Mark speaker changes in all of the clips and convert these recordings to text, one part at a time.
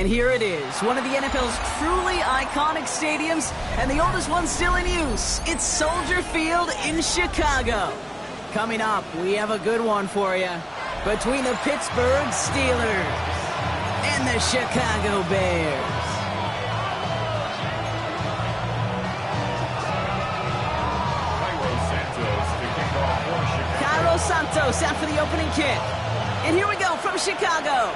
Speaker 1: And here it is, one of the NFL's truly iconic stadiums, and the oldest one still in use. It's Soldier Field in Chicago. Coming up, we have a good one for you. Between the Pittsburgh Steelers and the Chicago Bears. Cairo Santos out for the opening kick. And here we go from Chicago.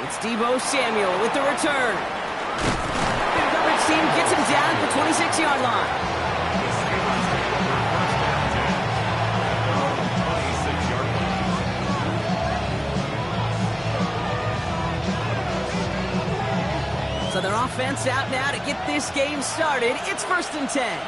Speaker 1: It's Deebo Samuel with the return. The coverage team gets him down at the 26-yard line. So their offense out now to get this game started. It's 1st and 10.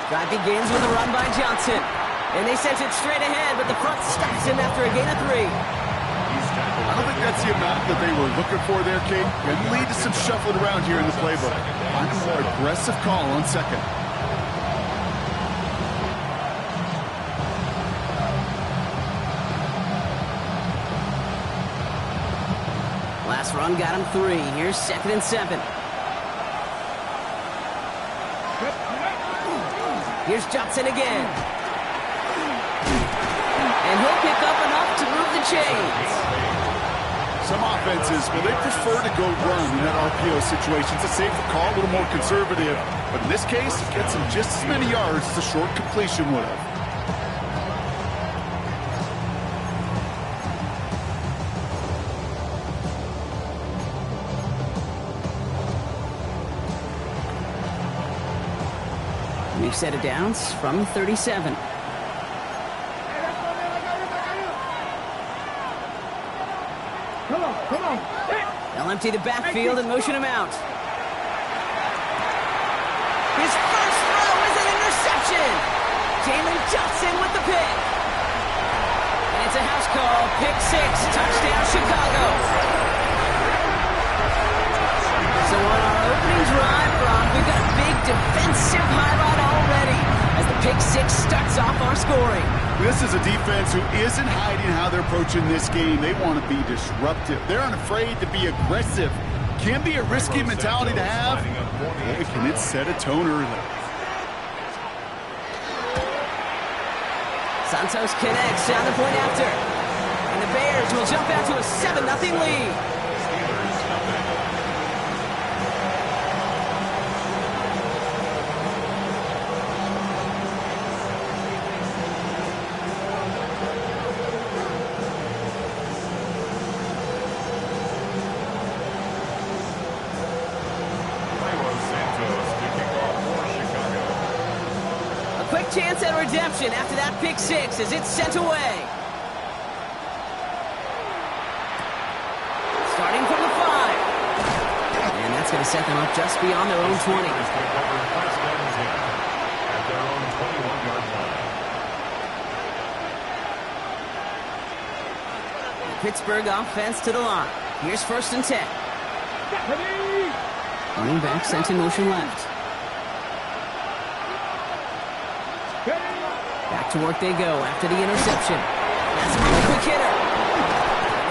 Speaker 1: Drive begins with a run by Johnson. And they sent it straight ahead, but the front stops him after a gain of 3.
Speaker 2: I don't think that's the amount that they were looking for there, Kate. Can lead to some shuffling around here in the playbook. Find a more aggressive call on 2nd.
Speaker 1: Last run got him 3. Here's 2nd and 7. Here's Johnson again. And he'll pick up enough to move the chains.
Speaker 2: Some offenses, well, they prefer to go run in that RPO situation. It's a safer call, a little more conservative. But in this case, it gets him just as many yards as a short completion would have.
Speaker 1: New set of downs from 37.
Speaker 3: Come on.
Speaker 1: They'll empty the backfield and motion him out. His first throw is an interception. Jalen Johnson with the pick. And it's a house call. Pick 6. Touchdown, Chicago. So on our opening drive, Brock, we've got a big defensive highlight already as the pick 6 starts off our scoring.
Speaker 2: This is a defense who isn't hiding how they're approaching this game. They want to be disruptive. They're unafraid to be aggressive. Can be a risky mentality to have. Boy, can it set a tone early.
Speaker 1: Santos connects down the point after. And the Bears will jump out to a 7-0 lead. Chance at redemption after that pick 6 as it's sent away. Starting from the 5. And that's going to set them up just beyond their own 20. The Pittsburgh offense to the line. Here's 1st and 10. Running back sent in motion left. Back to work they go after the interception. That's a really quick hitter.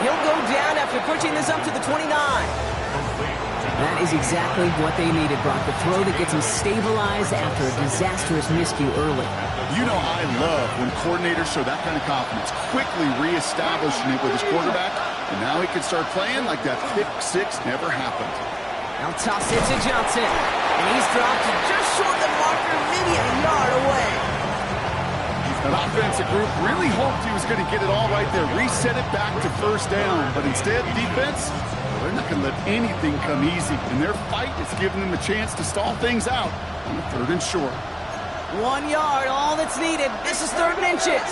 Speaker 1: He'll go down after pushing this up to the 29. That is exactly what they needed, Brock. The throw that gets him stabilized after a disastrous miscue early.
Speaker 2: You know I love when coordinators show that kind of confidence, quickly reestablishing it with his quarterback, and now he can start playing like that pick 6 never happened.
Speaker 1: Now toss it to Johnson, and he's dropped just short of the marker, maybe a yard away.
Speaker 2: That offensive group really hoped he was going to get it all right there, reset it back to 1st down. But instead, defense, they're not going to let anything come easy. And their fight is giving them a chance to stall things out on the 3rd and short.
Speaker 1: 1 yard, all that's needed. This is 3rd and inches.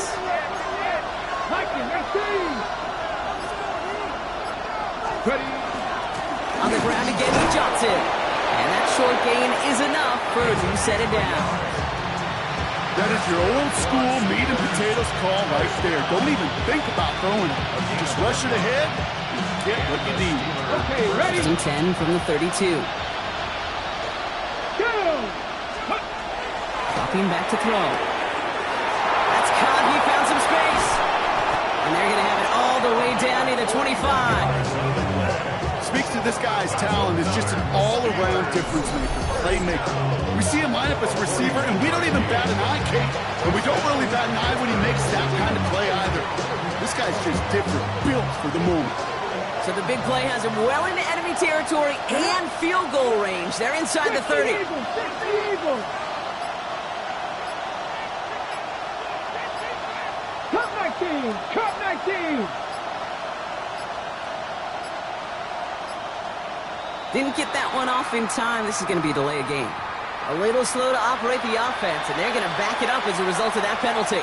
Speaker 1: On the ground again with Johnson. And that short gain is enough for a new set of downs.
Speaker 2: That is your old school meat and potatoes call right there. Don't even think about throwing it. Just rush it ahead and get what you need.
Speaker 3: Okay, ready?
Speaker 1: 10 from the 32.
Speaker 3: Go!
Speaker 1: Dropping back to throw. That's caught. He found some space. And they're going the way down near the 25.
Speaker 2: Speaks to this guy's talent as just an all-around difference maker, playmaker. We see him line up as a receiver, and we don't even bat an eye, Kate. And we don't really bat an eye when he makes that kind of play either. This guy's just different, built for the moment.
Speaker 1: So the big play has him well into enemy territory and field goal range. They're inside the 30.
Speaker 3: Cut 19! Cut 19!
Speaker 1: Didn't get that one off in time. This is going to be a delay of game. A little slow to operate the offense, and they're going to back it up as a result of that penalty.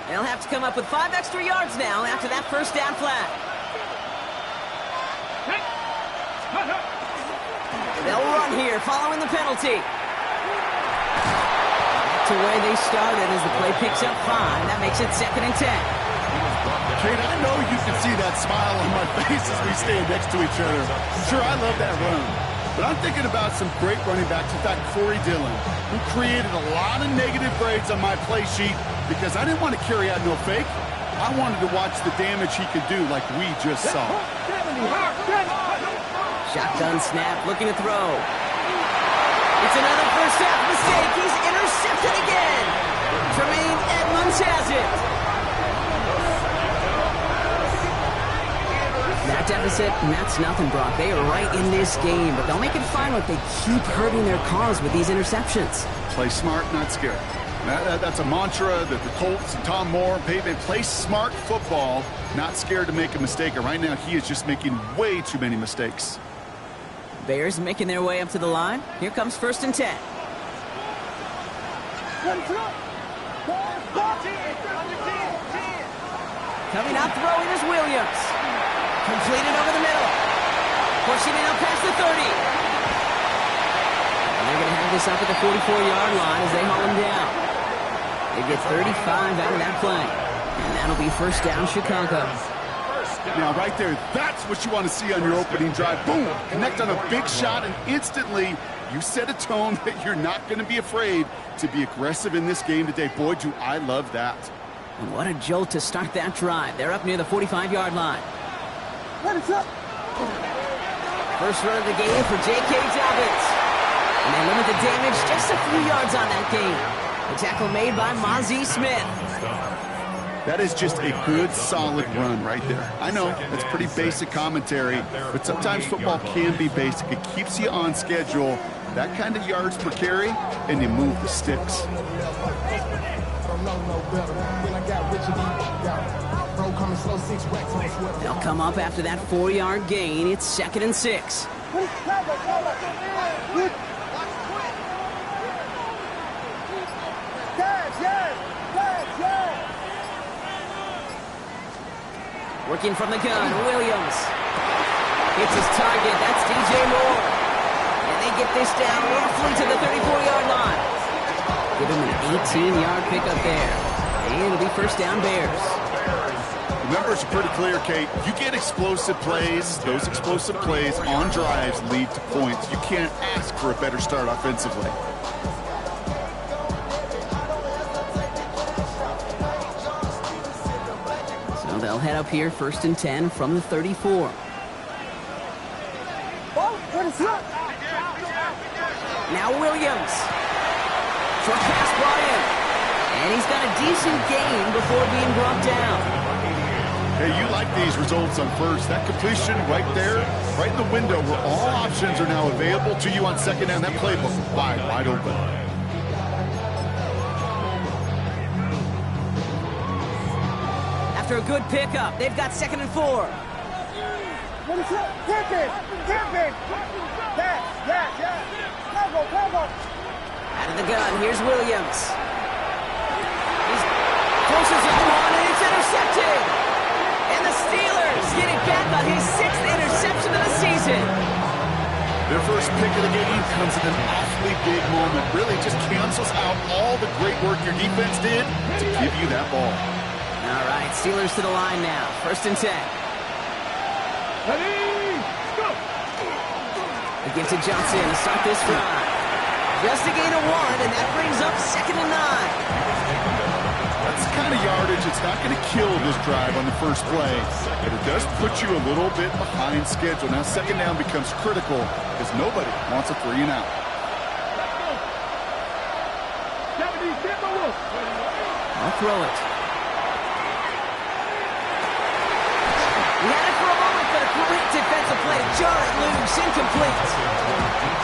Speaker 1: They'll have to come up with 5 extra yards now after that first down flag. They'll run here following the penalty. Back to where they started as the play picks up 5. That makes it 2nd and 10.
Speaker 2: Kate, I know you can see that smile on my face as we stand next to each other. Sure, I love that run. But I'm thinking about some great running backs. In fact, Corey Dillon, who created a lot of negative grades on my play sheet because I didn't want to carry out no fake. I wanted to watch the damage he could do like we just saw.
Speaker 1: Shotgun snap, looking to throw. It's another first half mistake. He's intercepted again. Tremaine Edmonds has it. That deficit, and that's nothing, Brock. They are right in this game, but they'll make it final if they keep hurting their cause with these interceptions.
Speaker 2: Play smart, not scared. That's a mantra that the Colts and Tom Moore, they play smart football, not scared to make a mistake. And right now, he is just making way too many mistakes.
Speaker 1: Bears making their way up to the line. Here comes 1st and 10. Coming out throwing is Williams. Completed over the middle. Pushing it up past the 30. And they're going to have this up at the 44-yard line as they haul him down. They get 35 out of that play. And that'll be 1st down Chicago.
Speaker 2: Now, right there, that's what you want to see on your opening drive. Boom! Connect on a big shot, and instantly you set a tone that you're not going to be afraid to be aggressive in this game today. Boy, do I love that.
Speaker 1: And what a jolt to start that drive. They're up near the 45-yard line.
Speaker 3: First
Speaker 1: run of the game for J.K. Dobbins. And they limit the damage just a few yards on that game. The tackle made by Mozzie Smith.
Speaker 2: That is just a good, solid run right there. I know, that's pretty basic commentary, but sometimes football can be basic. It keeps you on schedule. That kind of yards per carry, and you move the sticks.
Speaker 1: They'll come up after that 4-yard gain. It's 2nd and 6. Working from the gun, Williams. Hits his target, that's DJ Moore. And they get this down roughly to the 34-yard line. Give him an 18-yard pickup there. And it'll be 1st down Bears.
Speaker 2: The numbers are pretty clear, Kate. You get explosive plays. Those explosive plays on drives lead to points. You can't ask for a better start offensively.
Speaker 1: So they'll head up here 1st and 10 from the 34. Now Williams. Short pass brought in. And he's got a decent gain before being brought down.
Speaker 2: Hey, you like these results on first. That completion right there, right in the window where all options are now available to you on 2nd down. That playbook wide open.
Speaker 1: After a good pickup, they've got 2nd and 4. Out of the gun, here's Williams. He forces it on, and it's intercepted. And the Steelers get it back on his 6th interception of the season.
Speaker 2: Their first pick of the game comes at an awfully big moment. Really just cancels out all the great work your defense did to give you that ball.
Speaker 1: All right, Steelers to the line now. 1st and 10.
Speaker 3: Ready?
Speaker 1: Give to Johnson to start this drive. Just a gain of 1, and that brings up 2nd and 9.
Speaker 2: That's the kind of yardage it's not going to kill this drive on the first play, but it does put you a little bit behind schedule. Now 2nd down becomes critical because nobody wants a 3 and out.
Speaker 1: I'll throw it. He had it for a moment, but a great defensive play. Jar it loose, incomplete.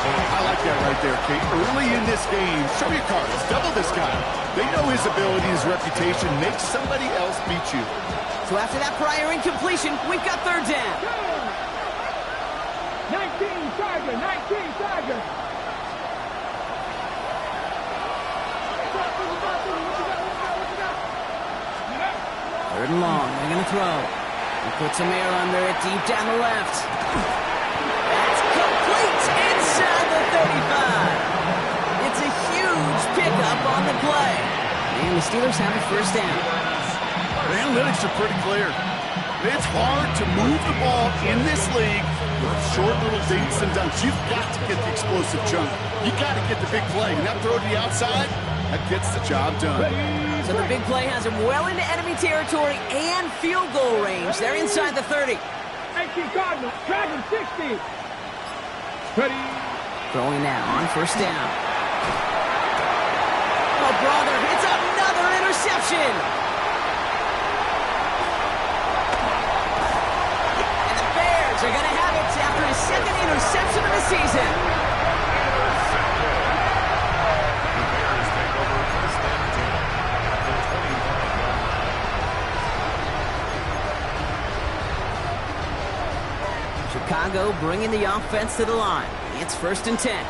Speaker 2: I like that right there, Kate. Early in this game, show your cards. Double this guy. They know his ability, his reputation. Make somebody else beat you.
Speaker 1: So after that prior incompletion, we've got 3rd down.
Speaker 3: 19 Tiger, 19 Tiger.
Speaker 1: 3rd and long. They're going to throw. He puts some air under it deep down the left. That's complete inside the 35. It's a huge pickup on the play. And the Steelers have a 1st down.
Speaker 2: The analytics are pretty clear. It's hard to move the ball in this league with short little dinks and dunks. You've got to get the explosive chunk. You got to get the big play. And that throw to the outside, that gets the job done.
Speaker 1: So the big play has him well into enemy territory and field goal range. They're inside the 30.
Speaker 3: 18 Cardinals, Dragon 60. Ready.
Speaker 1: Throwing now on 1st down. Oh, brother, it's another interception. And the Bears are going to have it after his 2nd interception of the season. Chicago bringing the offense to the line. It's 1st and 10.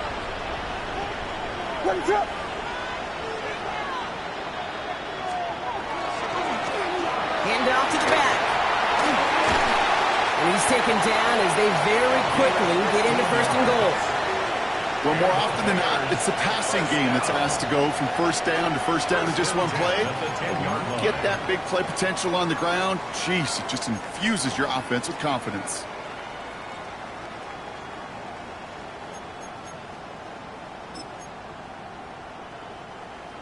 Speaker 1: Hand off to the back. And he's taken down as they very quickly get into 1st and goal.
Speaker 2: Well, more often than not, it's the passing game that's asked to go from 1st down to 1st down in just one play. Get that big play potential on the ground. Jeez, it just infuses your offense with confidence.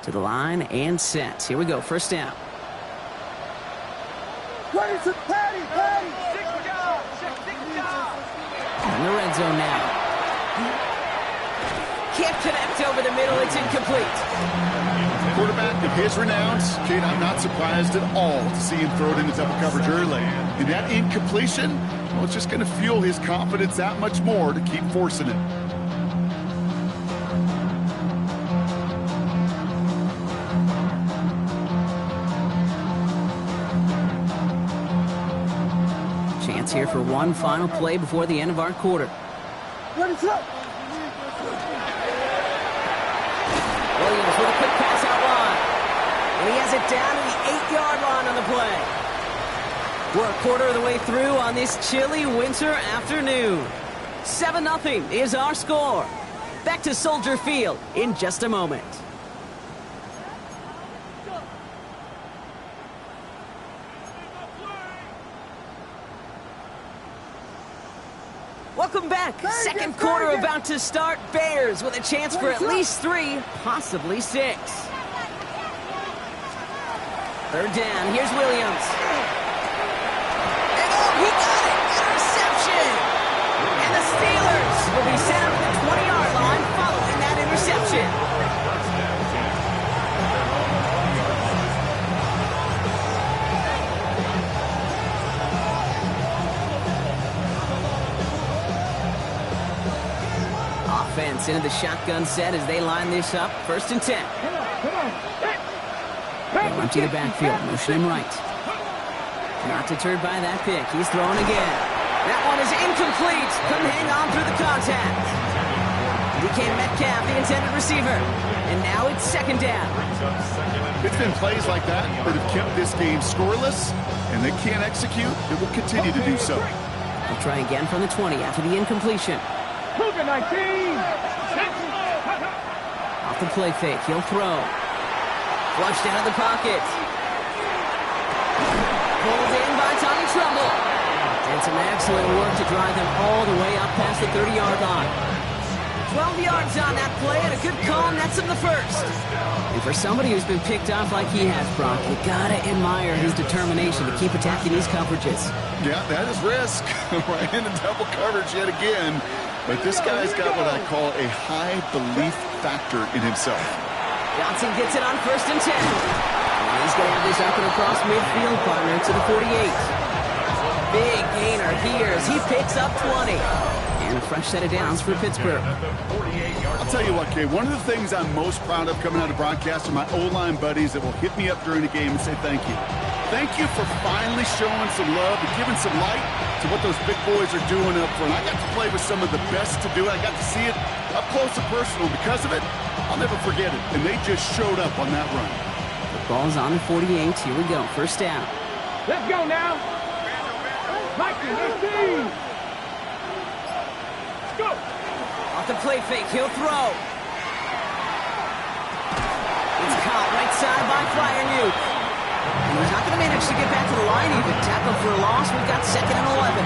Speaker 1: To the line and set. Here we go. 1st down. In the red zone now. Can't connect over the middle. It's incomplete.
Speaker 2: Quarterback of his renowns, Kate, I'm not surprised at all to see him throw it into double coverage early. And that incompletion, well, it's just going to fuel his confidence that much more to keep forcing it.
Speaker 1: Chance here for one final play before the end of our quarter. Williams with a quick pass out wide. And he has it down to the 8-yard line on the play. We're a quarter of the way through on this chilly winter afternoon. 7-0 is our score. Back to Soldier Field in just a moment. Welcome back. Second quarter about to start. Bears with a chance for at least 3, possibly 6. 3rd down. Here's Williams. And oh, he got it. Interception. And the Steelers will be set up at the 20-yard line following that interception. Offense into the shotgun set as they line this up. 1st and 10. They'll empty the backfield, motion him right. Not deterred by that pick. He's throwing again. That one is incomplete. Couldn't hang on through the contact. DK Metcalf, the intended receiver. And now it's 2nd down.
Speaker 2: It's been plays like that that have kept this game scoreless, and they can't execute. It will continue to do so.
Speaker 1: They'll try again from the 20 after the incompletion.
Speaker 3: Cougar 19.
Speaker 1: Off the play fake, he'll throw. Flushed out of the pocket. Pulled in by Tommy Trumbull. And some excellent work to drive them all the way up past the 30-yard line. 12 yards on that play, and a good call nets him the first. And for somebody who's been picked off like he has, Brock, you gotta admire his determination to keep attacking these coverages. Yeah, that is risk. Right into double coverage yet again. But this guy's got what I call a high belief factor in himself. Johnson gets it on 1st and 10. And he's going to have this up and across midfield, partner, to the 48. Big gainer here as he picks up 20. And a fresh set of downs for Pittsburgh. I'll tell you what, Kay, one of the things I'm most proud of coming out of broadcast are my O-line buddies that will hit me up during the game and say thank you. Thank you for finally showing some love and giving some light to what those big boys are doing up front. I got to play with some of the best to do it. I got to see it up close and personal. Because of it, I'll never forget it. And they just showed up on that run. The ball's on the 48. Here we go. 1st down.
Speaker 3: Let's go now. Mikey, 13. Go.
Speaker 1: Off the play fake. He'll throw. It's caught right side by Fryermuth. And he's not going to manage to get back to the line even. Tackle for a loss. We've got 2nd and 11.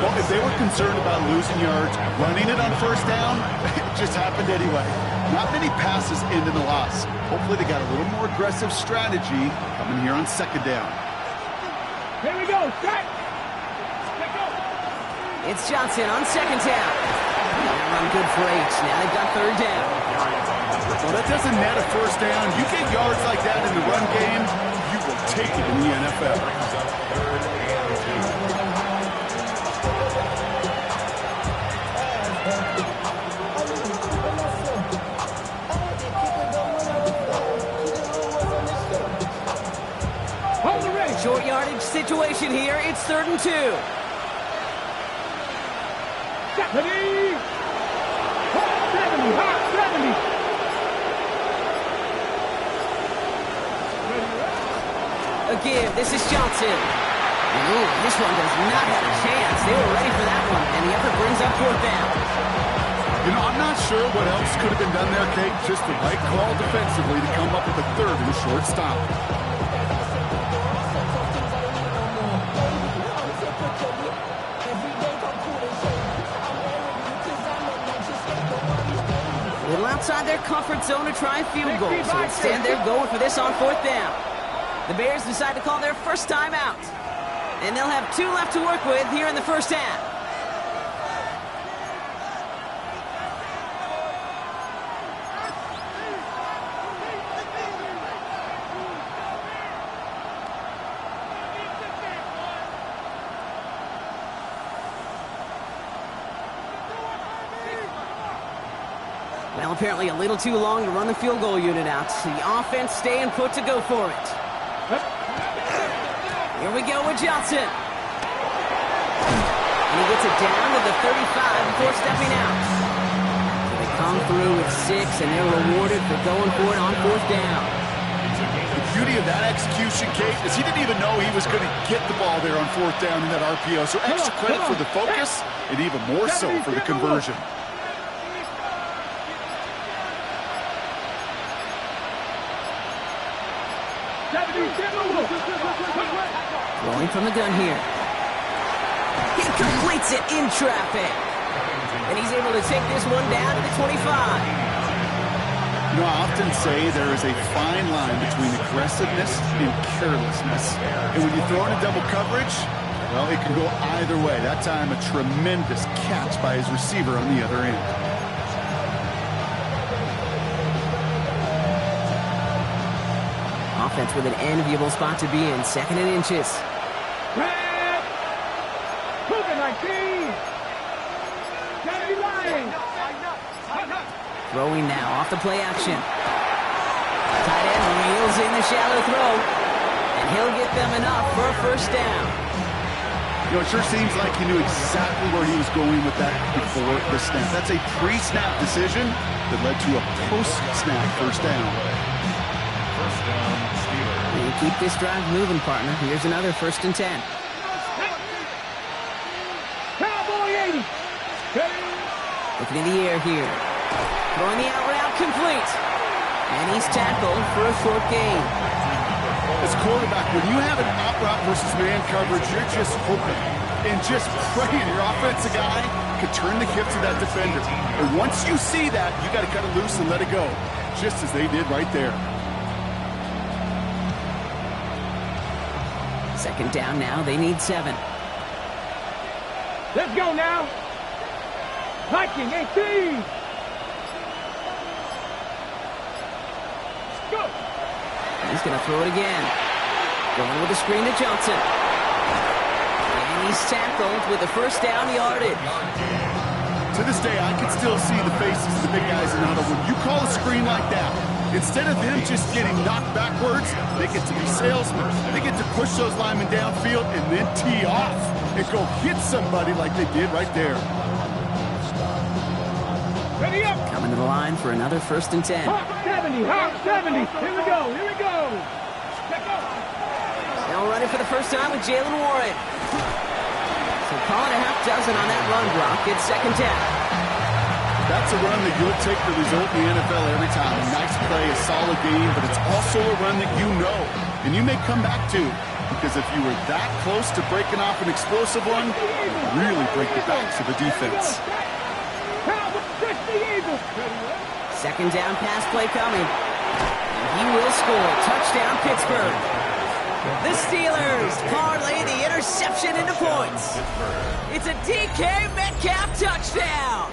Speaker 2: Well, if they were concerned about losing yards, running it on 1st down, it just happened anyway. Not many passes end in a loss. Hopefully they got a little more aggressive strategy coming here on 2nd down.
Speaker 3: Here we go. Strike.
Speaker 1: It's Johnson on 2nd down. That run good for 8. Now they've got 3rd down.
Speaker 2: Well, that doesn't net a 1st down. You get yards like that in the run game, you will take it in the NFL.
Speaker 3: Hold the race.
Speaker 1: Short yardage situation here. It's 3rd and 2.
Speaker 3: Stephanie. 70. Hot 70.
Speaker 1: Again, this is Johnson. And ooh, this one does not have a chance. They were ready for that one, and the effort brings up 4th down.
Speaker 2: You know, I'm not sure what else could have been done there, Kate. Just the right call defensively to come up with a 3rd and a short stop.
Speaker 1: A little outside their comfort zone to try a field goal, so instead they're going for this on 4th down. The Bears decide to call their first time out. And they'll have 2 left to work with here in the 1st half. Well, apparently a little too long to run the field goal unit out. The offense staying put to go for it. Here we go with Johnson. And he gets it down to the 35 before stepping out. So they come through with 6, and they're rewarded for going for it on 4th down.
Speaker 2: The beauty of that execution, Kate, is he didn't even know he was going to get the ball there on 4th down in that RPO. So extra credit for the focus, and even more so for the conversion.
Speaker 1: Throwing from the gun here. He completes it in traffic. And he's able to take this one down to the 25.
Speaker 2: You know, I often say there is a fine line between aggressiveness and carelessness. And when you throw in a double coverage, well, it can go either way. That time, a tremendous catch by his receiver on the other end.
Speaker 1: Offense with an enviable spot to be in. 2nd and inches.
Speaker 3: Red. Cougar 19. Kennedy Lying.
Speaker 1: Throwing now off the play action. Tight end reels in the shallow throw. And he'll get them enough for a 1st down.
Speaker 2: You know, it sure seems like he knew exactly where he was going with that before the snap. That's a pre-snap decision that led to a post-snap 1st down.
Speaker 1: You keep this drive moving, partner. Here's another 1st and 10.
Speaker 3: Cowboy 80.
Speaker 1: Looking in the air here. Throwing the out route complete. And he's tackled for a short gain.
Speaker 2: As quarterback, when you have an out route versus man coverage, you're just hoping and just praying your offensive guy could turn the hips of that defender. And once you see that, you got to cut it loose and let it go, just as they did right there.
Speaker 1: Second down now. They need 7.
Speaker 3: Let's go now. Viking 18. Go.
Speaker 1: He's going to throw it again. Going with the screen to Johnson. And he's tackled with the first down yardage.
Speaker 2: To this day, I can still see the faces of the big guys in the huddle. When you call a screen like that, instead of them just getting knocked backwards, they get to be salesmen. They get to push those linemen downfield and then tee off and go hit somebody like they did right there.
Speaker 3: Ready up.
Speaker 1: Coming to the line for another 1st and 10.
Speaker 3: Hawk 70. Hawk 70. Here we go. Here we go. Check out.
Speaker 1: Now running for the first time with Jalen Warren. So calling a half dozen on that run block. It's 2nd down.
Speaker 2: That's a run that you'll take the result in the NFL every time. A nice play, a solid game, but it's also a run that you know and you may come back to, because if you were that close to breaking off an explosive one, it would really break the backs of the defense.
Speaker 1: 2nd down pass play coming. And he will score. Touchdown, Pittsburgh. The Steelers parlay the interception into points. It's a DK Metcalf touchdown.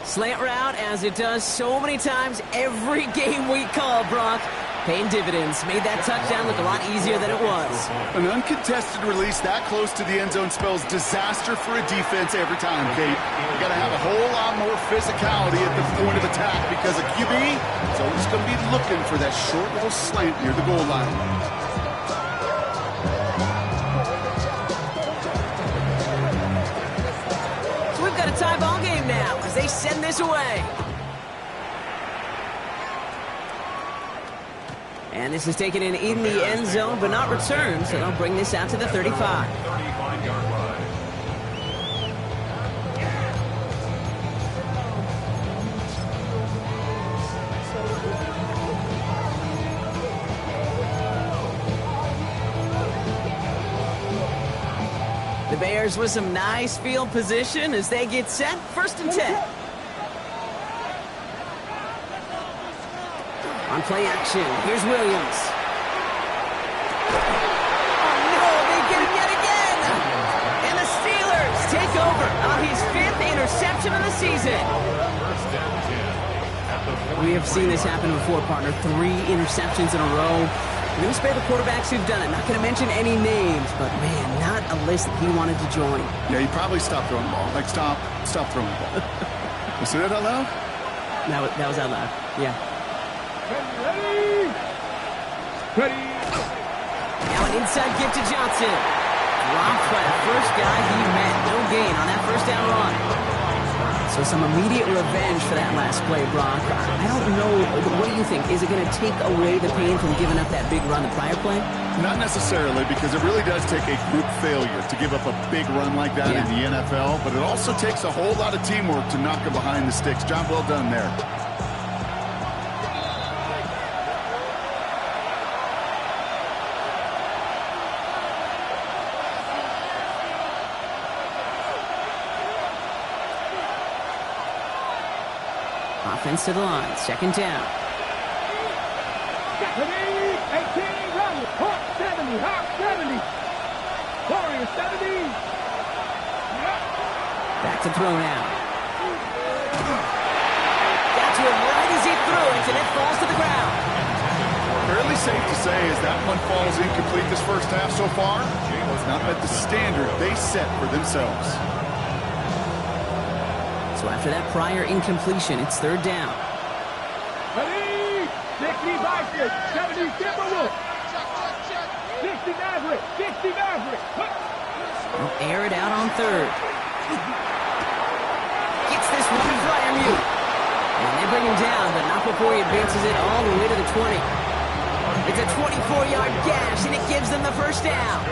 Speaker 1: Slant route, as it does so many times every game we call, Brock. Paying dividends. Made that touchdown look a lot easier than it was.
Speaker 2: An uncontested release that close to the end zone spells disaster for a defense every time, Kate. You got to have a whole lot more physicality at the point of attack, because a QB is always going to be looking for that short little slant near the goal line.
Speaker 1: So we've got a tie ball game now as they send this away. And this is taken in the end zone, but not returned, so they'll bring this out to the 35. The Bears with some nice field position as they get set. 1st and 10. On play action, here's Williams. Oh no, they get him yet again! And the Steelers take over on his 5th interception of the season. We have seen this happen before, partner. 3 interceptions in a row. We're going to spare the quarterbacks who've done it. Not going to mention any names, but man, not a list that he wanted to join.
Speaker 2: Yeah, he probably stopped throwing the ball. Like, stop throwing the ball. You say that out loud?
Speaker 1: That was out loud, yeah.
Speaker 3: Ready. Ready.
Speaker 1: Now an inside give to Johnson. Dropped by the first guy he met. No gain on that 1st down run. So some immediate revenge for that last play, Brock. I don't know. What do you think? Is it going to take away the pain from giving up that big run the prior play?
Speaker 2: Not necessarily, because it really does take a group failure to give up a big run like that in the NFL. But it also takes a whole lot of teamwork to knock him behind the sticks. Job well done there.
Speaker 1: Offense to the line. 2nd down.
Speaker 3: 18, run. Hawk 70. Hawk 70. Warrior 70.
Speaker 1: Back to throw now. Got to him right as he threw it, and it falls to the ground.
Speaker 2: Fairly safe to say, as that one falls incomplete this first half so far, it's not met the standard they set for themselves.
Speaker 1: So after that prior incompletion, it's 3rd down.
Speaker 3: Ready. 60 Viking. 70 Timberwolf. 60 Maverick. 60 Maverick.
Speaker 1: They'll air it out on 3rd. Gets this one to Fryermuth. And they bring him down, but not before he advances it all the way to the 20. It's a 24-yard gash, and it gives them the 1st down.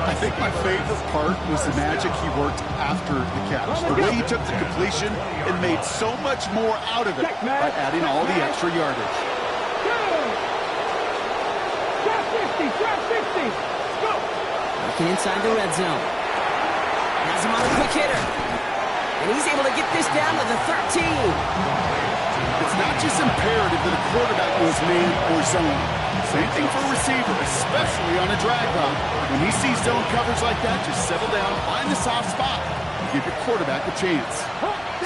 Speaker 2: I think my favorite part was the magic he worked after the catch. The way he took the completion and made so much more out of it by adding all the extra yardage.
Speaker 3: Drop 50, drop 50. Go.
Speaker 1: Looking inside the red zone. Has him on a quick hitter. And he's able to get this down to the 13.
Speaker 2: It's not just imperative that a quarterback goes man or zone. Same thing for a receiver, especially on a drag route. When he sees zone coverage like that, just settle down, find the soft spot, and give your quarterback a chance.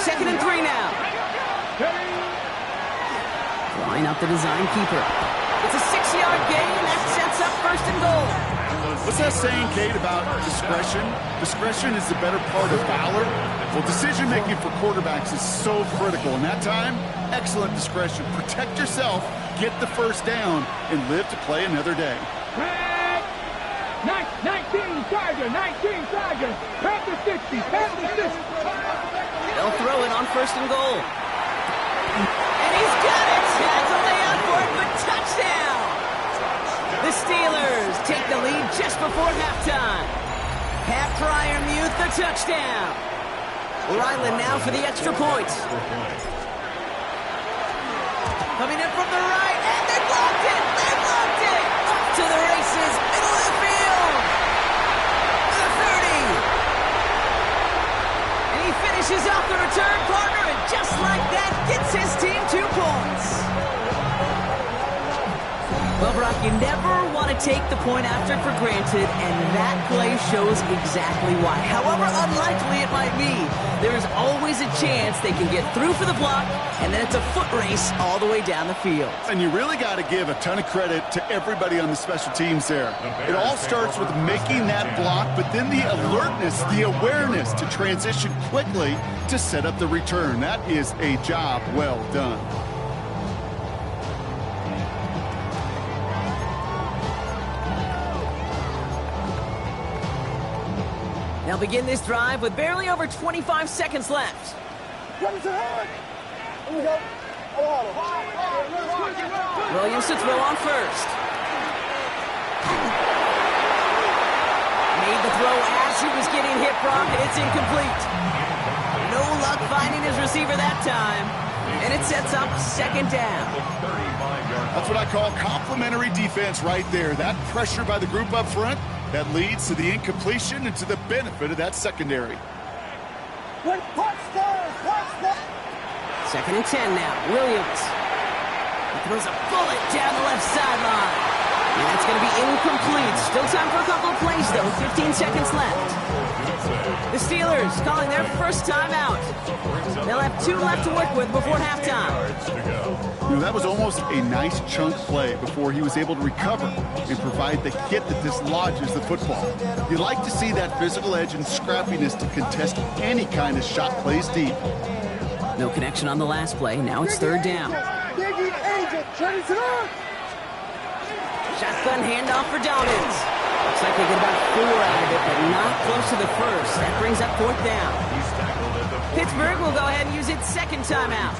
Speaker 1: 2nd and 3 now. Line up the design keeper. It's a 6-yard gain. That sets up 1st and goal.
Speaker 2: What's that saying, Kate, about discretion? Discretion is the better part of valor. Well, decision-making for quarterbacks is so critical. In that time, excellent discretion. Protect yourself, get the 1st down, and live to play another day.
Speaker 3: 19 Tiger, 19 Tiger. Past the 60, past the 60.
Speaker 1: They'll throw it on 1st and goal. And he's got it. That's a layout for it, but touchdown. The Steelers take the lead just before halftime. Pat Fryermuth, the touchdown. Ryland now for the extra point. Coming in from the right, and they blocked it. They blocked it. Off to the races, middle of the field. The 30. And he finishes off the return partner, and just like that, gets his team 2 points. Well, Brock, you never want to take the point after for granted, and that play shows exactly why. However unlikely it might be, there is always a chance they can get through for the block, and then it's a foot race all the way down the field.
Speaker 2: And you really got to give a ton of credit to everybody on the special teams there. It all starts with making that block, but then the alertness, the awareness to transition quickly to set up the return. That is a job well done.
Speaker 1: They'll begin this drive with barely over 25 seconds left. Williams to throw on 1st. Made the throw as he was getting hit, Brock, and it's incomplete. No luck finding his receiver that time. And it sets up 2nd down.
Speaker 2: That's what I call complimentary defense right there. That pressure by the group up front, that leads to the incompletion and to the benefit of that secondary.
Speaker 1: 2nd and 10 now. Williams. He throws a bullet down the left sideline. And that's going to be incomplete. Still time for a couple of plays, though. 15 seconds left. The Steelers calling their 1st timeout. They'll have 2 left to work with before halftime.
Speaker 2: You know, that was almost a nice chunk play before he was able to recover and provide the hit that dislodges the football. You like to see that physical edge and scrappiness to contest any kind of shot plays deep.
Speaker 1: No connection on the last play. Now it's 3rd down. Shotgun handoff for Dobbins. Looks like they get about 4 out of it, but not close to the 1st. That brings up 4th down. Pittsburgh will go ahead and use its 2nd timeout.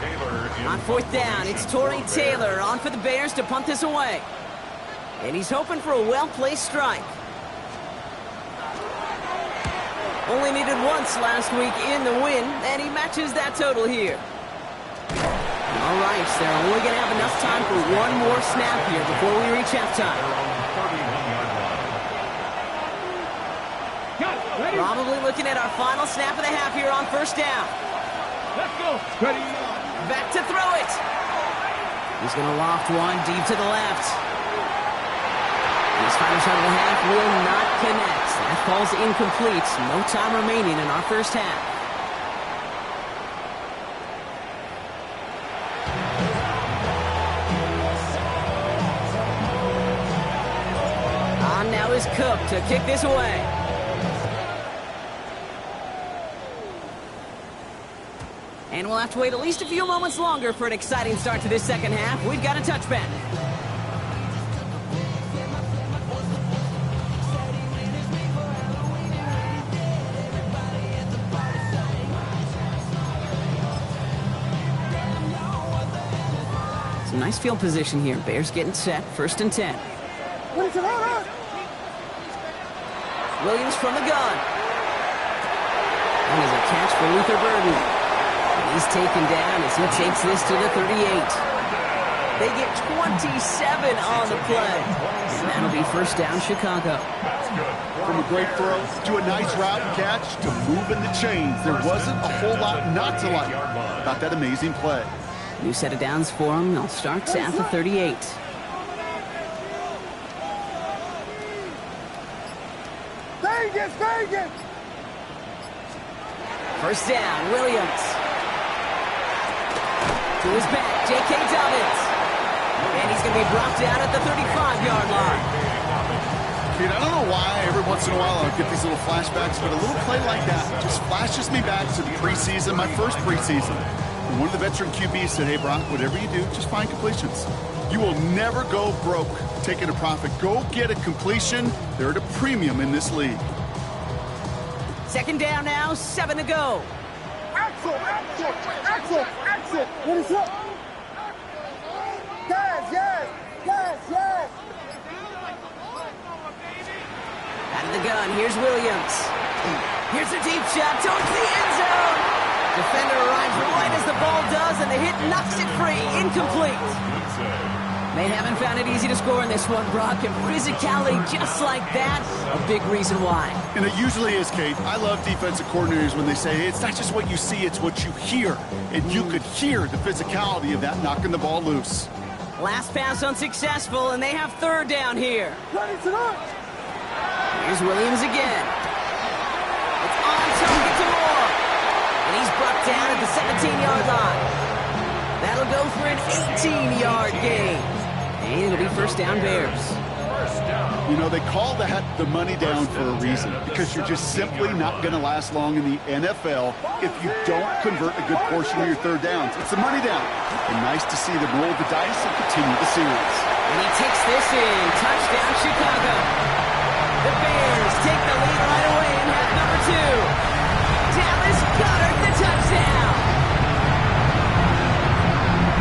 Speaker 1: On 4th down, it's Torrey Taylor on for the Bears to punt this away. And he's hoping for a well-placed strike. Only needed once last week in the win, and he matches that total here. All right, so they're only going to have enough time for 1 more snap here before we reach halftime. Probably looking at our final snap of the half here on 1st down.
Speaker 3: Let's go. Ready.
Speaker 1: Back to throw it. He's going to loft one deep to the left. His final shot of the half will not connect. That falls incomplete. No time remaining in our 1st half. On now is Cook to kick this away. And we'll have to wait at least a few moments longer for an exciting start to this 2nd half. We've got a touchback. Some nice field position here. Bears getting set. 1st and 10. Williams from the gun. And there's a catch for Luther Burden. And he's taken down as he takes this to the 38. They get 27 on the play. And that'll be first down, Chicago.
Speaker 2: From a great throw to a nice route catch to moving the chains, there wasn't a whole lot not to like about that amazing play.
Speaker 1: New set of downs for him. They'll start at the 38.
Speaker 3: Vegas!
Speaker 1: First down, Williams. To his back, J.K. Dobbins. And he's going to be brought down at the 35-yard line.
Speaker 2: Dude, I don't know why every once in a while I'll get these little flashbacks, but a little play like that just flashes me back to the preseason, my first preseason. And one of the veteran QBs said, hey, Brock, whatever you do, just find completions. You will never go broke taking a profit. Go get a completion. They're at a premium in this league.
Speaker 1: Second down now, 7 to go.
Speaker 3: Axel! What is up? Yes!
Speaker 1: Out of the gun, here's Williams. Here's a deep shot towards the end zone. Defender arrives right as the ball does, and the hit knocks it free. Incomplete. They haven't found it easy to score in this one, Brock, and physicality just like that, a big reason why.
Speaker 2: And it usually is, Kate. I love defensive coordinators when they say, hey, it's not just what you see, it's what you hear. And you could hear the physicality of that knocking the ball loose.
Speaker 1: Last pass unsuccessful, and they have third down here.
Speaker 3: Ready to launch!
Speaker 1: Here's Williams again. It's on target to Moore. And he's brought down at the 17-yard line. That'll go for an 18-yard gain. And it'll be first down Bears.
Speaker 2: You know, they call that the money down for a reason, because you're just simply not going to last long in the NFL if you don't convert a good portion of your third downs. It's the money down. And nice to see them roll the dice and continue the series.
Speaker 1: And he takes this in. Touchdown, Chicago. The Bears take the lead right away in half number 2. Dallas Goedert, the touchdown.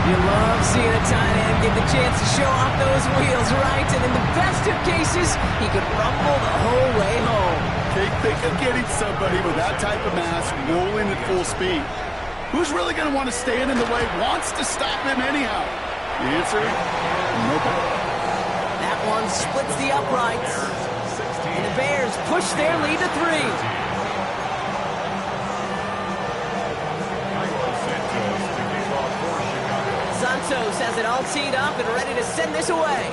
Speaker 1: You love seeing a tight end get the chance to show off those wheels, right? And in the best of cases, he could rumble the whole way home.
Speaker 2: Think of getting somebody with that type of mass rolling at full speed. Who's really going to want to stand in the way, wants to stop him anyhow? The answer, nobody.
Speaker 1: That one splits the uprights. And the Bears push their lead to 3. Santos has it all teed up and ready to send this away.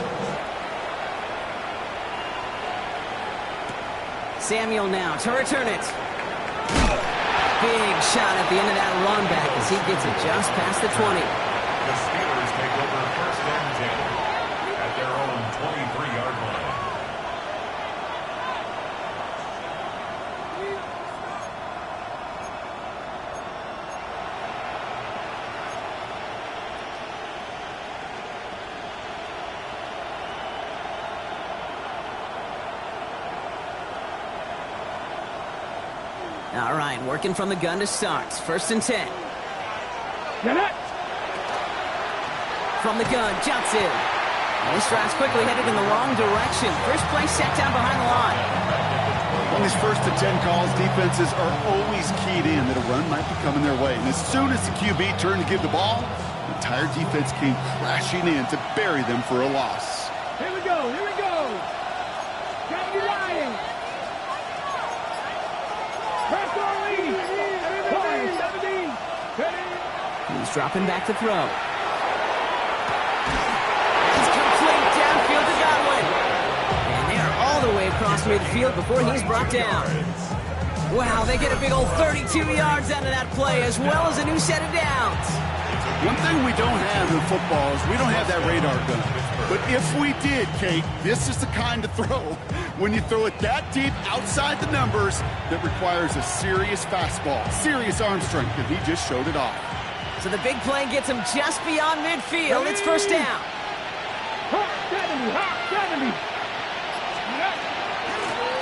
Speaker 1: Samuel now to return it. Big shot at the end of that run back as he gets it just past the 20.
Speaker 4: The Steelers take over first and 10 at their own 23-yard line.
Speaker 1: All right, working from the gun to start. First and 10.
Speaker 3: Get it!
Speaker 1: From the gun, Johnson. And this drive's quickly headed in the wrong direction. First play set down behind the line.
Speaker 2: On these first and 10 calls, defenses are always keyed in that a run might be coming their way. And as soon as the QB turned to give the ball, the entire defense came crashing in to bury them for a loss.
Speaker 3: Here we go! Got you lying! Press on lead! 17!
Speaker 1: He's dropping back to throw. It's complete downfield to Godwin. And they're all the way across midfield before he's brought down. Wow, they get a big old 32 yards out of that play, as well as a new set of downs.
Speaker 2: One thing we don't have in football is we don't have that radar gun. But if we did, Kate, this is the kind of throw, when you throw it that deep outside the numbers, that requires a serious fastball, serious arm strength, and he just showed it off.
Speaker 1: So the big play gets him just beyond midfield. It's first down.
Speaker 3: Hot 70!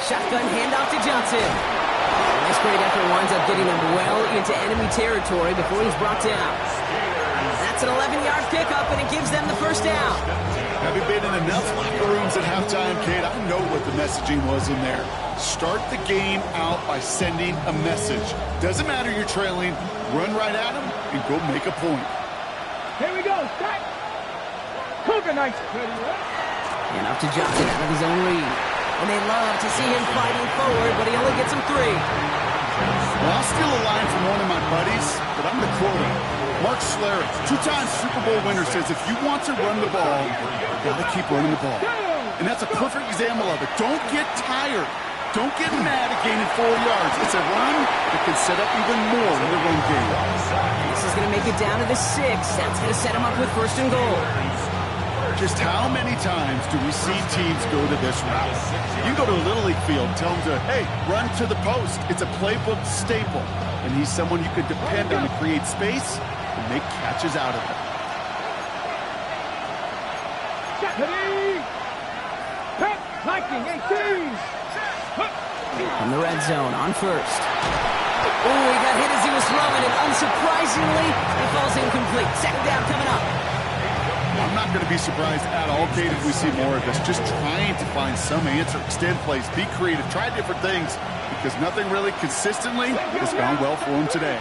Speaker 1: Shotgun handoff to Johnson. This great effort winds up getting him well into enemy territory before he's brought down. That's an 11-yard pickup, and it gives them the first down.
Speaker 2: Having been in enough locker rooms at halftime, Kate, I know what the messaging was in there. Start the game out by sending a message. Doesn't matter you're trailing, run right at them and go make a point.
Speaker 3: Here we go, start! Sugar Knights.
Speaker 1: And up to Johnson out of his own read. And they love to see him fighting forward, but he only gets him 3.
Speaker 2: Well, I'll steal a line from one of my buddies, but I'm going to quote him. Mark Schlereth, 2-time Super Bowl winner, says if you want to run the ball, you got to keep running the ball. And that's a perfect example of it. Don't get tired. Don't get mad at gaining 4 yards. It's a run that can set up even more in the run game.
Speaker 1: This is going to make it down to the 6. That's going to set him up with 1st and goal.
Speaker 2: Just how many times do we see teams go to this route? You go to a Little League field, tell them to, hey, run to the post. It's a playbook staple. And he's someone you could depend on to create space and make catches out of it.
Speaker 3: Viking 18.
Speaker 1: From the red zone on 1st. Oh, he got hit as he was throwing it. Unsurprisingly, it falls incomplete. 2nd down coming up.
Speaker 2: I'm not going to be surprised at all, Kate, if we see more of this. Just trying to find some answer, extend plays, be creative, try different things, because nothing really consistently has gone well for him today.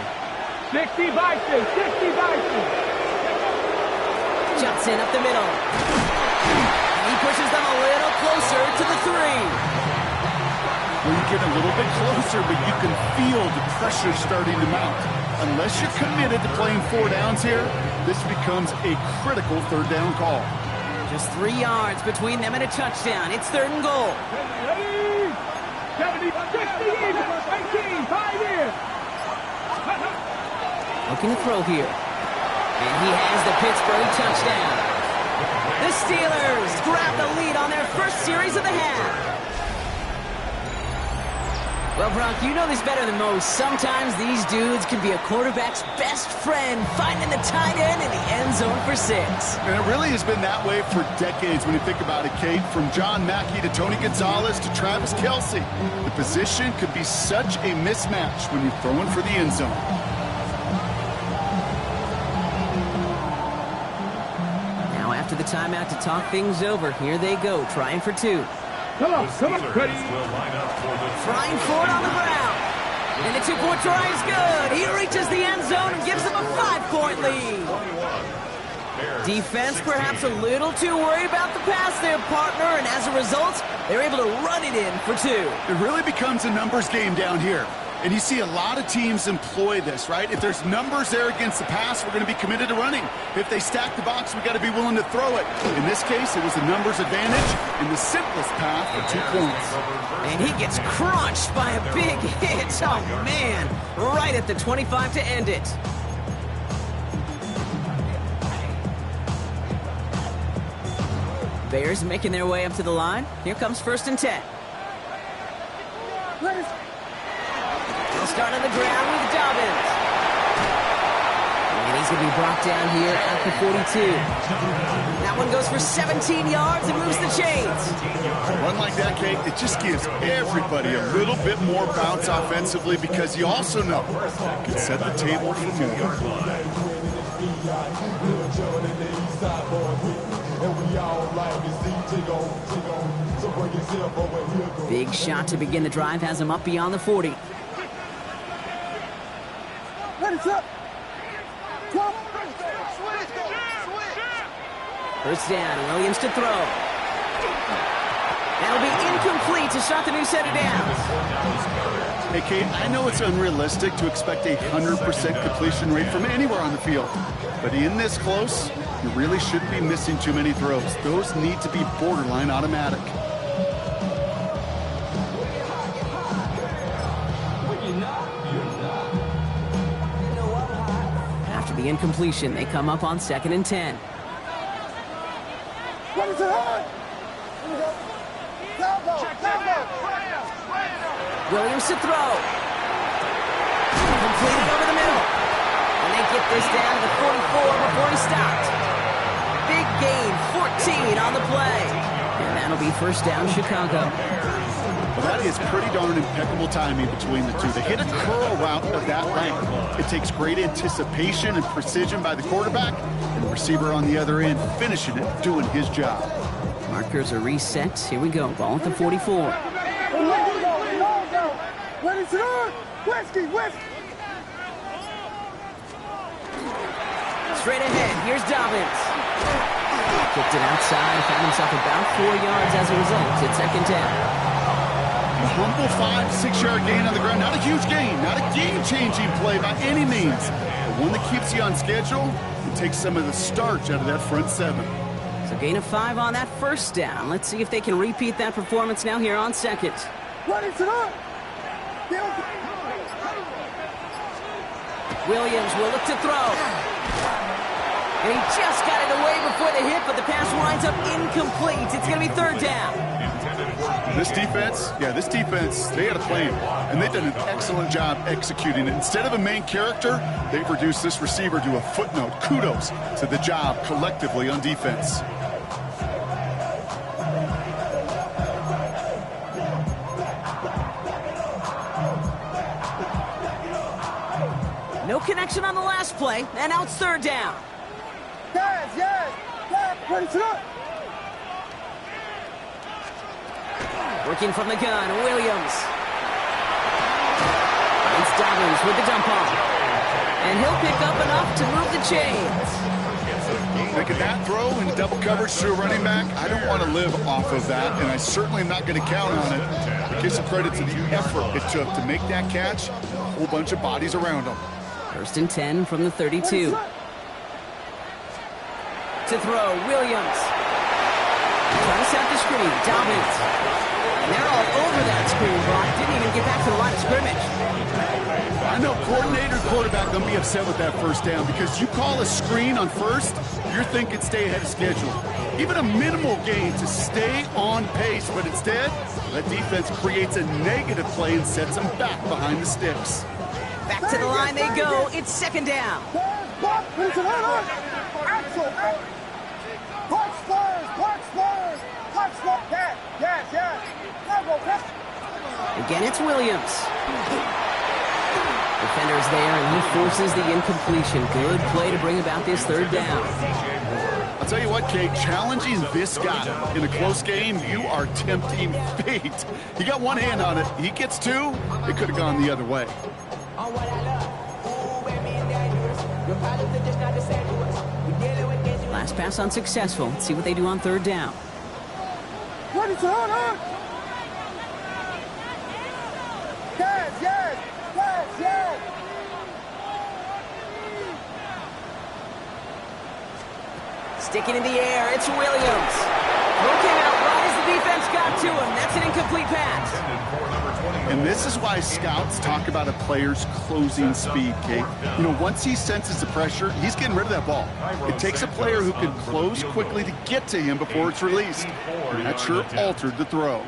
Speaker 3: 60 Bison, 60 Bison.
Speaker 1: Johnson up the middle. And he pushes them a little closer to the 3.
Speaker 2: Well, you get a little bit closer, but you can feel the pressure starting to mount. Unless you're committed to playing 4 downs here, this becomes a critical 3rd down call.
Speaker 1: Just 3 yards between them and a touchdown. It's 3rd and goal.
Speaker 3: Ready? 70, 60, 18, 5 in.
Speaker 1: Looking to throw here. And he has the Pittsburgh touchdown. The Steelers grab the lead on their first series of the half. Well, Brock, you know this better than most. Sometimes these dudes can be a quarterback's best friend, finding the tight end in the end zone for 6.
Speaker 2: And it really has been that way for decades when you think about it, Kate. From John Mackey to Tony Gonzalez to Travis Kelce. The position could be such a mismatch when you're throwing for the end zone.
Speaker 1: Now after the timeout to talk things over, here they go, trying for 2.
Speaker 3: Come on, ready?
Speaker 1: Trying for it on the ground. And the 2-point try is good. He reaches the end zone and gives them a 5-point lead. Defense perhaps a little too worried about the pass there, partner, and as a result, they're able to run it in for 2.
Speaker 2: It really becomes a numbers game down here. And you see a lot of teams employ this, right? If there's numbers there against the pass, we're going to be committed to running. If they stack the box, we got to be willing to throw it. In this case, it was a numbers advantage and the simplest path for 2 points.
Speaker 1: And he gets crunched by a big hit. Oh, man. Right at the 25 to end it. Bears making their way up to the line. Here comes 1st and 10. They'll start on the ground with Dobbins. And he's going to be brought down here at the 42. That one goes for 17 yards and moves the chains.
Speaker 2: A run like that, Kate, it just gives everybody a little bit more bounce offensively because you also know it can set the table for more.
Speaker 1: Big shot to begin the drive has him up beyond the 40. First down, Williams to throw. That'll be incomplete to start the new set of downs.
Speaker 2: Hey, Kate, I know it's unrealistic to expect a 100% completion rate from anywhere on the field. But in this close, you really shouldn't be missing too many throws. Those need to be borderline automatic.
Speaker 1: After the incompletion, they come up on 2nd and 10. Williams to throw. Completed over the middle. And they get this down to the 44 before he stopped. Big gain, 14 on the play. And that'll be 1st down, Chicago.
Speaker 2: Well, that is pretty darn impeccable timing between the two. They hit a curl route of that length. It takes great anticipation and precision by the quarterback, and the receiver on the other end finishing it, doing his job.
Speaker 1: Markers are reset. Here we go. Ball at the 44. Straight ahead. Here's Dobbins. Kicked it outside, found himself about 4 yards as a result. It's second down.
Speaker 2: A humble 5-6-yard gain on the ground. Not a huge gain, not a game-changing play by any means, but one that keeps you on schedule and takes some of the starch out of that front seven.
Speaker 1: So gain of 5 on that first down. Let's see if they can repeat that performance now here on second. Williams will look to throw. And he just got it away before the hit, but the pass winds up incomplete. It's going to be third down.
Speaker 2: This defense, they had a plan, and they've done an excellent job executing it. Instead of a main character, they've reduced this receiver to a footnote. Kudos to the job collectively on defense.
Speaker 1: No connection on the last play, and now it's third down. Working from the gun, Williams. It's Dobbins with the dump off. And he'll pick up enough to move the chains.
Speaker 2: Making that throw in double coverage to a running back, I don't want to live off of that, and I certainly am not going to count on it. But give some credit to the effort it took to make that catch. A whole bunch of bodies around him.
Speaker 1: First and 10 from the 32. To throw, Williams. Trying to set the screen, Dobbins. And they're all over that screen, Brock. Didn't even get back to the line of scrimmage.
Speaker 2: I know coordinator quarterback going to be upset with that first down because you call a screen on first, you're thinking stay ahead of schedule. Even a minimal gain to stay on pace, but instead, that defense creates a negative play and sets them back behind the sticks.
Speaker 1: Back to the line they go. It's second down. Again, it's Williams. Defender's there, and he forces the incompletion. Good play to bring about this third down.
Speaker 2: I'll tell you what, Kate, challenging this guy in a close game, you are tempting fate. He got one hand on it. He gets two. It could have gone the other way.
Speaker 1: Last pass unsuccessful. Let's see what they do on third down. Sticking in the air, it's Williams. Looking out right as the defense got to him. That's an incomplete pass.
Speaker 2: And this is why scouts talk about a player's closing speed, Kate. You know, once he senses the pressure, he's getting rid of that ball. It takes a player who can close quickly to get to him before it's released. And that sure altered the throw.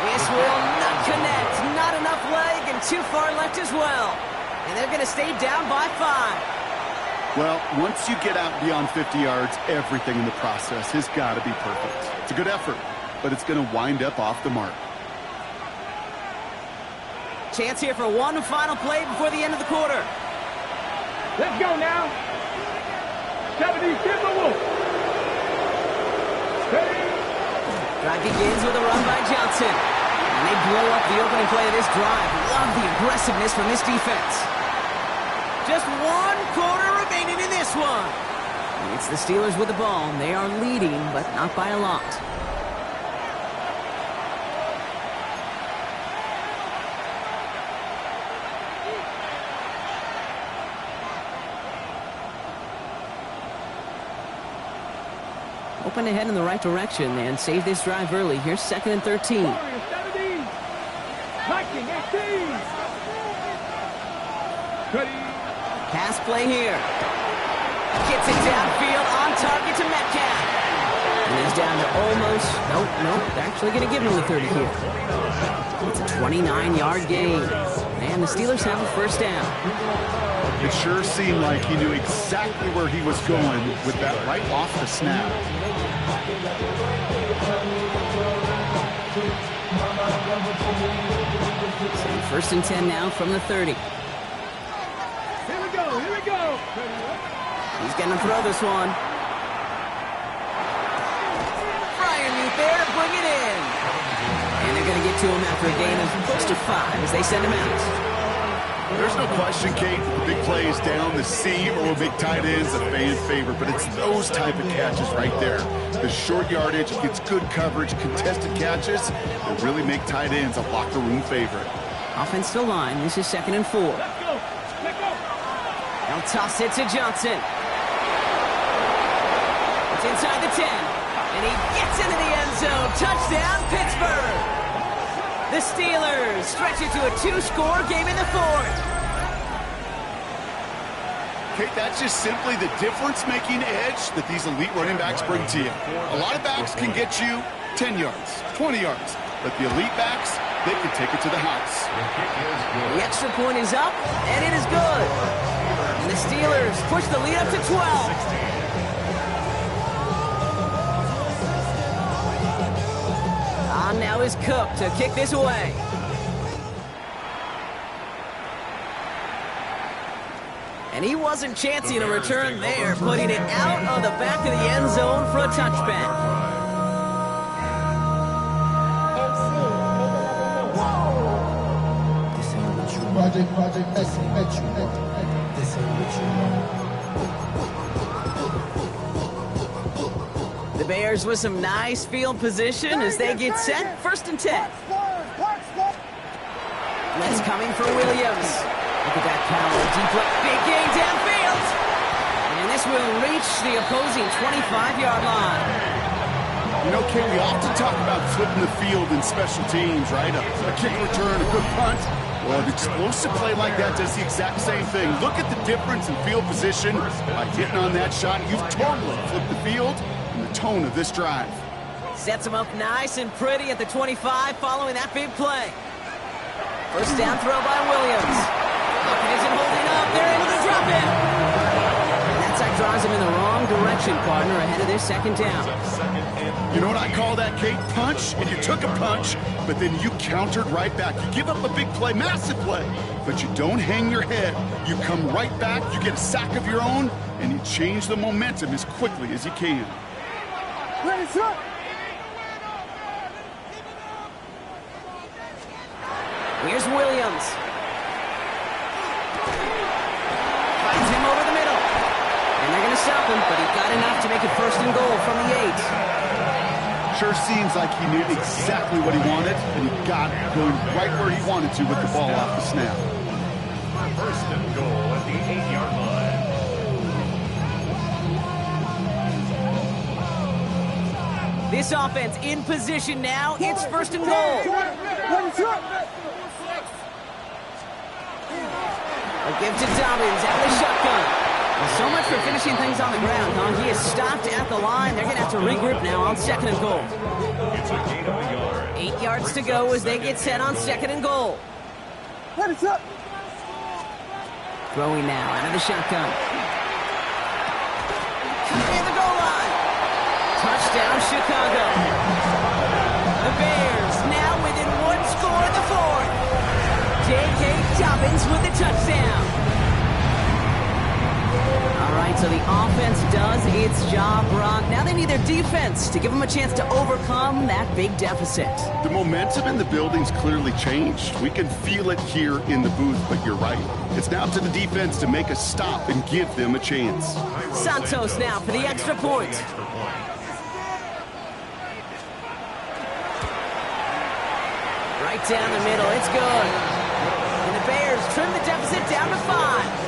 Speaker 1: This will not connect. Not enough leg and too far left as well. And they're going to stay down by 5.
Speaker 2: Well, once you get out beyond 50 yards, everything in the process has got to be perfect. It's a good effort, but it's going to wind up off the mark.
Speaker 1: Chance here for one final play before the end of the quarter.
Speaker 3: Let's go now. 70, give the wolf.
Speaker 1: Drive begins with a run by Johnson. And they blow up the opening play of this drive. Love the aggressiveness from this defense. Just 1 quarter remaining in this one. It's the Steelers with the ball. They are leading, but not by a lot. Open ahead in the right direction and save this drive early. Here's 2nd and 13. Pass play here. Gets it downfield on target to Metcalf. And he's down to almost, nope, they're actually going to give him the 30 here. It's a 29-yard gain. And the Steelers have a first down.
Speaker 2: It sure seemed like he knew exactly where he was going with that right off the snap.
Speaker 1: So 1st and 10 now from the 30.
Speaker 3: Here we go.
Speaker 1: He's going to throw this one. Fryermuth there to bring it in. And they're going to get to him after a gain of close to 5 as they send him out.
Speaker 2: There's no question, Kate, the big plays down the seam or big tight ends a fan favorite, but it's those type of catches right there. The short yardage, it gets good coverage, contested catches that really make tight ends a locker room favorite.
Speaker 1: Offensive line, this is 2nd and 4.
Speaker 3: Let's go.
Speaker 1: They'll toss it to Johnson. It's inside the 10, and he gets into the end zone. Touchdown, Pittsburgh! The Steelers stretch it to a 2-score game in the 4th.
Speaker 2: Kate, that's just simply the difference-making edge that these elite running backs bring to you. A lot of backs can get you 10 yards, 20 yards, but the elite backs, they can take it to the house.
Speaker 1: The extra point is up, and it is good. And the Steelers push the lead up to 12. On now is Cook to kick this away. And he wasn't chancing a return there, putting it out of the back of the end zone for a touchback. The Bears with some nice field position as they get set. 1st and 10. Blitz coming for Williams. Look at that power. Deep left. Big gain downfield. And this will reach the opposing 25-yard line.
Speaker 2: You know, Kate, we often talk about flipping the field in special teams, right? A kick return, a good punt. Well, an explosive play like that does the exact same thing. Look at the difference in field position. By hitting on that shot, you've totally flipped the field and the tone of this drive.
Speaker 1: Sets him up nice and pretty at the 25 following that big play. 1st down throw by Williams. Lockett isn't holding up. They're able to drop him. And that sack drives him in the wrong direction, partner, ahead of their 2nd down.
Speaker 2: You know what I call that, Kate? Punch, and you took a punch, but then you countered right back. You give up a big play, massive play, but you don't hang your head. You come right back, you get a sack of your own, and you change the momentum as quickly as you can.
Speaker 1: Here's Williams. Finds him over the middle. And they're going to stop him, but he got enough to make it 1st and goal from the 8.
Speaker 2: Sure seems like he knew exactly what he wanted, and he got it going right where he wanted to with the ball off the snap.
Speaker 4: 1st and goal at the 8-yard line.
Speaker 1: This offense in position now. It's 1st and goal. A give to Dobbins out of the shotgun. Well, so much for finishing things on the ground, huh? He is stopped at the line. They're going to have to regroup now on 2nd and goal.
Speaker 4: It's a gain of a yard.
Speaker 1: 8 yards to go as they get set on 2nd and goal. Throwing now out of the shotgun. Near the goal line. Touchdown, Chicago. The Bears now within 1 score in the 4th. J.K. Dobbins with the touchdown. All right, so the offense does its job, Brock. Now they need their defense to give them a chance to overcome that big deficit.
Speaker 2: The momentum in the building's clearly changed. We can feel it here in the booth, but you're right. It's now up to the defense to make a stop and give them a chance.
Speaker 1: Santos now for the extra point. Right down the middle, it's good. And the Bears trim the deficit down to 5.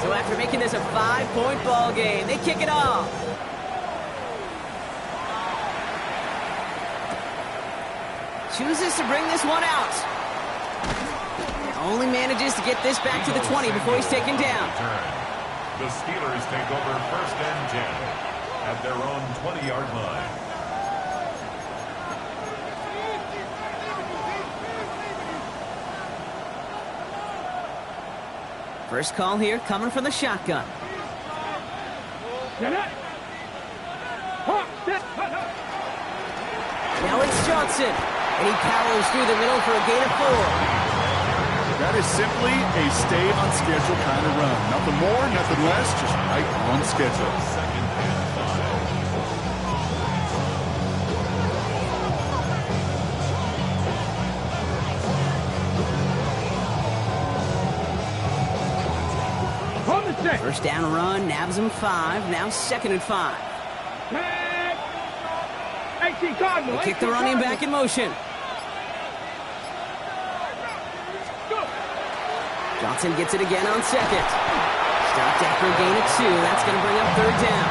Speaker 1: So after making this a 5-point ball game, they kick it off. Chooses to bring this one out. Only manages to get this back to the 20 before he's taken down.
Speaker 4: The Steelers take over 1st and 10 at their own 20-yard line.
Speaker 1: First call here coming from the shotgun. Now it's Johnson, and he powers through the middle for a gain of 4.
Speaker 2: That is simply a stay-on-schedule kind of run. Nothing more, nothing less, just right on schedule.
Speaker 1: First down run, nabs him 5, now 2nd and 5. They kick the running back in motion. Johnson gets it again on 2nd. Stopped after a gain of 2. That's going to bring up 3rd down.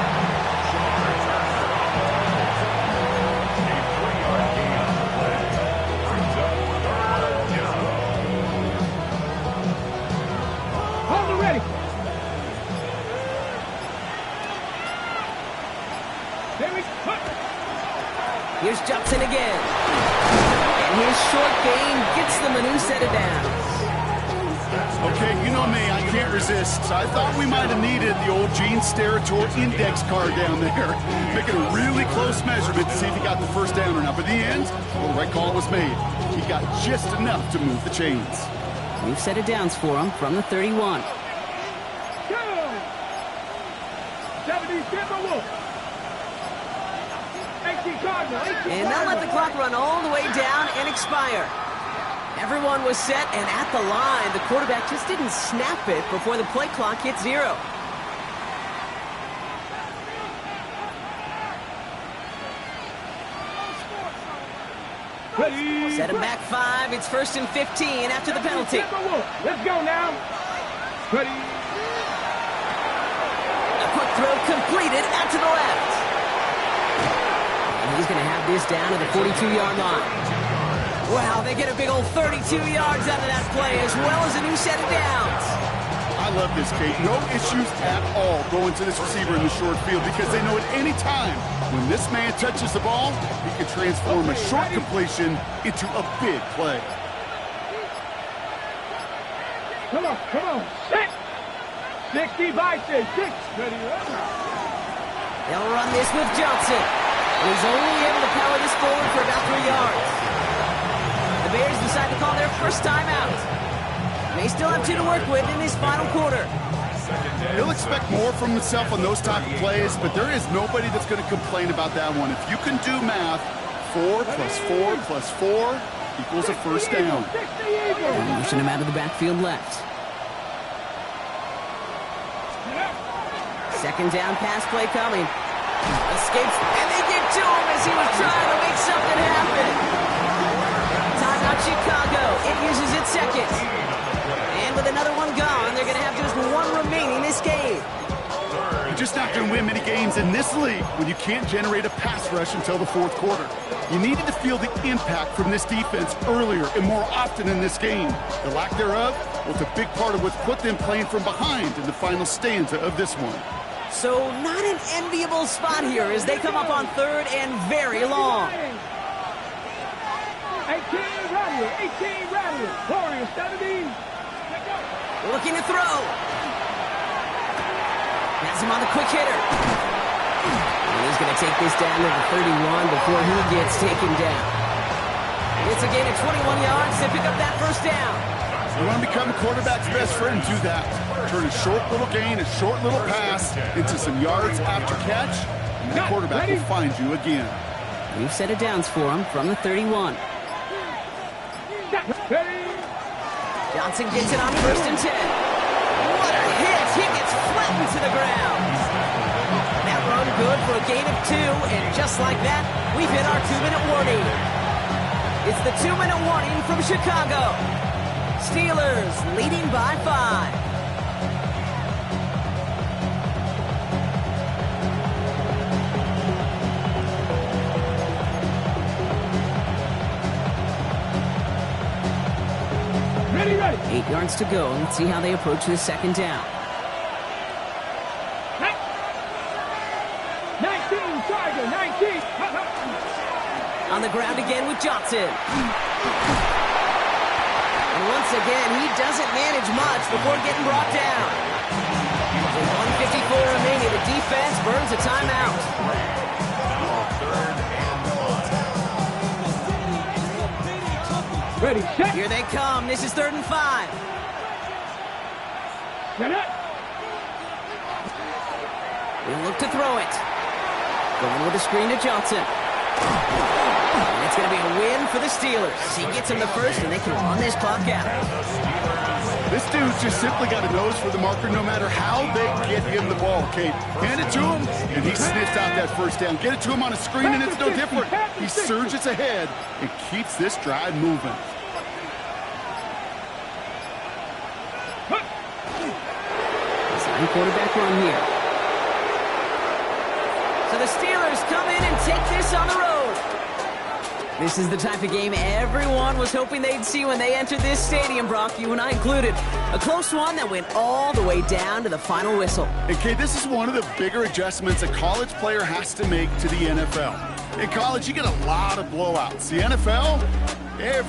Speaker 1: Here's Johnson again. And his short gain gets them a new set of downs.
Speaker 2: Okay, you know me, I can't resist. So I thought we might have needed the old Gene Steratore index card down there. Making a really close measurement to see if he got the first down or not. But in the end, well, the right call was made. He got just enough to move the chains.
Speaker 1: New set of downs for him from the 31. And they'll let the clock run all the way down and expire. Everyone was set, and at the line, the quarterback just didn't snap it before the play clock hit 0. Set him back 5. It's 1st and 15 after the penalty.
Speaker 3: Let's go now. Ready.
Speaker 1: A quick throw completed out to the left. And he's going to have this down to the 42-yard line. Wow, they get a big old 32 yards out of that play, as well as a new set of downs.
Speaker 2: I love this, Kate. No issues at all going to this receiver in the short field because they know at any time when this man touches the ball, he can transform a short completion into a big play.
Speaker 3: Come on. 60 by 6. Ready,
Speaker 1: They'll run this with Johnson. He's only able to power this forward for about 3 yards. The Bears decide to call their first timeout. They still have 2 to work with in this final quarter.
Speaker 2: He'll expect more from himself on those type of plays, but there is nobody that's going to complain about that one. If you can do math, 4 plus 4 plus 4 equals a first down.
Speaker 1: And pushing him out of the backfield left. 2nd down pass play coming. Escapes, and they get to him as he was trying to make something happen. Timeout Chicago. It uses its 2nd. And with another one gone, they're going to have just 1 remaining this game.
Speaker 2: You're just not going to win many games in this league when you can't generate a pass rush until the 4th quarter. You needed to feel the impact from this defense earlier and more often in this game. The lack thereof was a big part of what's put them playing from behind in the final stanza of this one.
Speaker 1: So not an enviable spot here as they come up on 3rd and very long.
Speaker 3: 18 Rattler. Warriors 17.
Speaker 1: Looking to throw. Has him on the quick hitter. And he's going to take this down to the 31 before he gets taken down. It's a gain of 21 yards to pick up that first down.
Speaker 2: You want to become a quarterback's best friend, do that. Turn a short little gain, a short little pass into some yards after catch, and the quarterback will find you again.
Speaker 1: New set of downs for him from the 31. Johnson gets it on 1st and 10. What a hit! He gets flattened to the ground. That run good for a gain of 2, and just like that, we've hit our 2-minute warning. It's the 2-minute warning from Chicago. Steelers leading by 5.
Speaker 3: Ready.
Speaker 1: 8 yards to go. Let's see how they approach this 2nd down.
Speaker 3: 19, Tiger, 19.
Speaker 1: On the ground again with Johnson. And once again, he doesn't manage much before getting brought down. With 1:54 remaining, the defense burns a timeout.
Speaker 3: Ready, set.
Speaker 1: Here they come. This is 3rd and 5.
Speaker 3: Set up.
Speaker 1: We'll look to throw it. Going with a screen to Johnson. And it's going to be a win for the Steelers. He gets him the first, and they can run this clock out.
Speaker 2: This dude's just simply got a nose for the marker no matter how they get him the ball, Kate. Hand it to him, and he sniffs out that first down. Get it to him on a screen, and it's no different. He surges ahead and keeps this drive moving.
Speaker 1: Second quarterback run here. So the Steelers come in and take this on the road. This is the type of game everyone was hoping they'd see when they entered this stadium, Brock, you and I included. A close one that went all the way down to the final whistle.
Speaker 2: And Kate, this is one of the bigger adjustments a college player has to make to the NFL. In college, you get a lot of blowouts. The NFL, every